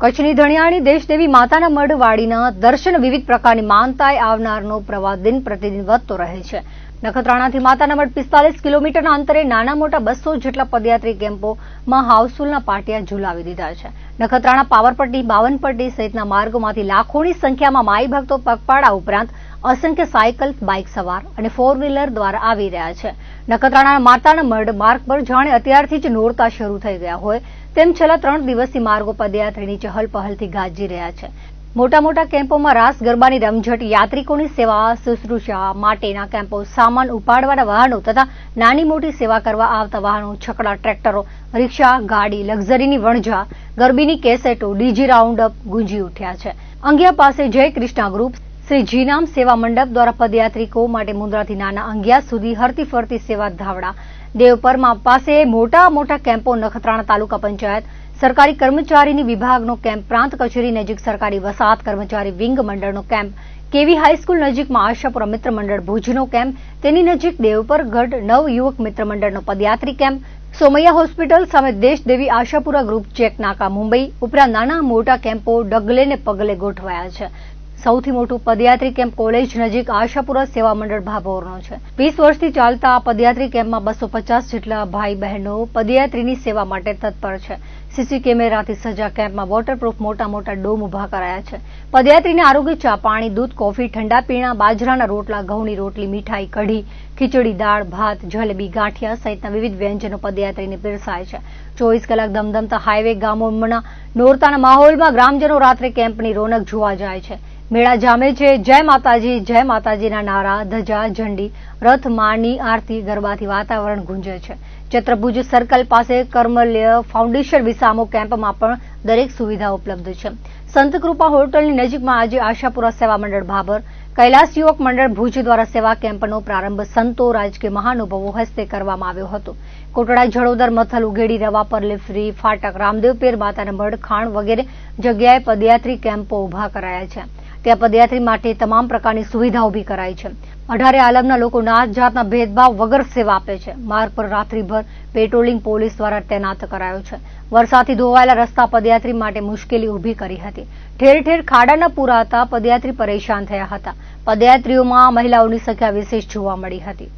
કચ્છની ધણિયાણી દેશદેવી માતાના મઢ વાડીના દર્શન વિવિધ પ્રકારની માનતાએ આવનારનો પ્રવાહ દિન પ્રતિદિન વધતો રહે છે. નખત્રાણાથી માતાના મઢ 45 કિલોમીટરના અંતરે નાના મોટા 200 જેટલા પદયાત્રી કેમ્પોમાં હાઉસફુલના પાટિયા ઝુલાવી દીધા છે. નખત્રાણા પાવરપટ્ટી, બાવનપટ્ટી સહિતના માર્ગોમાંથી લાખોની સંખ્યામાં માઈ ભક્તો પગપાળા ઉપરાંત અસંખ્ય સાયકલ, બાઇક સવાર અને 4 વ્હીલર દ્વારા આવી રહ્યા છે. નખત્રાણા માતાના મઢ માર્ગ પર જાણે અત્યારથી જ નોરતા શરૂ થઈ ગયા હોય તેમ છેલ્લા 3 દિવસથી માર્ગો પદયાત્રીની ચહલ પહલથી ગાજી રહ્યા છે. મોટા મોટા કેમ્પોમાં રાસ ગરબાની રમઝટ, યાત્રિકોની સેવા શુશ્રૂષા માટેના કેમ્પો, સામાન ઉપાડવાના વાહનો તથા નાની મોટી સેવા કરવા આવતા વાહનો, છકડા, ટ્રેક્ટરો, રિક્ષા, ગાડી, લક્ઝરીની વણઝા, ગરબીની કેસેટો, ડીજી રાઉન્ડઅપ ગુંજી ઉઠ્યા છે. અંગિયા પાસે જય કૃષ્ણા ગ્રુપ, શ્રી જીનામ સેવા મંડપ દ્વારા પદયાત્રિકો માટે મુન્દ્રાથી નાના અંગિયા સુધી હરતી ફરતી સેવા ધાવડા, દેવપરમાં પાસે મોટા કેમ્પો, નખત્રાણા તાલુકા પંચાયત સરકારી કર્મચારીની વિભાગનો કેમ્પ, પ્રાંત કચેરી નજીક સરકારી વસાહત કર્મચારી વિંગ મંડળનો કેમ્પ, કેવી હાઈસ્કૂલ નજીકમાં આશાપુરા મિત્ર મંડળ ભુજનો કેમ્પ, તેની નજીક દેવપર ગઢ નવ યુવક મિત્ર મંડળનો પદયાત્રી કેમ્પ, સોમૈયા હોસ્પિટલ સામે દેશદેવી આશાપુરા ગ્રુપ ચેક નાકા મુંબઈ ઉપરાંત નાના મોટા કેમ્પો ડગલે ને પગલે ગોઠવાયા છે. સૌથી મોટું પદયાત્રી કેમ્પ કોલેજ નજીક આશાપુરા સેવા મંડળ ભાભોરનો છે. 20 વર્ષથી ચાલતા આ પદયાત્રી કેમ્પમાં 250 જેટલા ભાઈ બહેનો પદયાત્રીની સેવા માટે તત્પર છે. સીસી કેમેરાથી સજા કેમ્પમાં વોટરપ્રૂફ મોટા ડોમ ઉભા કરાયા છે. પદયાત્રીને આરોગ્ય ચા, પાણી, દૂધ, કોફી, ઠંડા પીણા, બાજરાના રોટલા, ઘઉંની રોટલી, મીઠાઈ, કઢી, ખીચડી, દાળ, ભાત, જલેબી, ગાંઠિયા સહિતના વિવિધ વ્યંજનો પદયાત્રીને પીરસાય છે. 24 કલાક ધમધમતા હાઈવે ગામોમાં નોરતાના માહોલમાં ગ્રામજનો રાત્રે કેમ્પની રોનક જોવા જાય છે. મેળા જામે છે. જય માતાજીના નારા, ધજા, ઝંડી, રથ, માની આરતી, ગરબાથી વાતાવરણ ગુંજે છે. ચત્રભુજ સર્કલ પાસે કર્મલ્ય ફાઉન્ડેશન વિસામો કેમ્પમાં પણ દરેક સુવિધા ઉપલબ્ધ છે. સંત કૃપા હોટલની નજીકમાં આજે આશાપુરા સેવા મંડળ ભાભર, કૈલાસ યુવક મંડળ ભુજ દ્વારા સેવા કેમ્પનો પ્રારંભ સંતો, રાજકીય મહાનુભાવો હસ્તે કરવામાં આવ્યો હતો. કોટડા, જડોદર, મથલ, ઉઘેડી, રવાપર, લીફરી, ફાટક, રામદેવપીર, માતાના મઢ, ખાણ વગેરે જગ્યાએ પદયાત્રી કેમ્પો ઉભા કરાયા છે. ત્યાં પદયાત્રી માટે તમામ પ્રકારની સુવિધા ઉભી કરાઈ છે. 18 આલમના લોકો નાત જાતના ભેદભાવ વગર સેવા આપે છે. માર્ગ પર રાત્રિભર પેટ્રોલિંગ પોલીસ દ્વારા તૈનાત કરાયો છે. વરસાદથી ધોવાયેલા રસ્તા પદયાત્રી માટે મુશ્કેલી ઉભી કરી હતી. ઠેર ઠેર ખાડાના પૂરા હતા. પદયાત્રી પરેશાન થયા હતા. પદયાત્રીઓમાં મહિલાઓની સંખ્યા વિશેષ જોવા મળી હતી.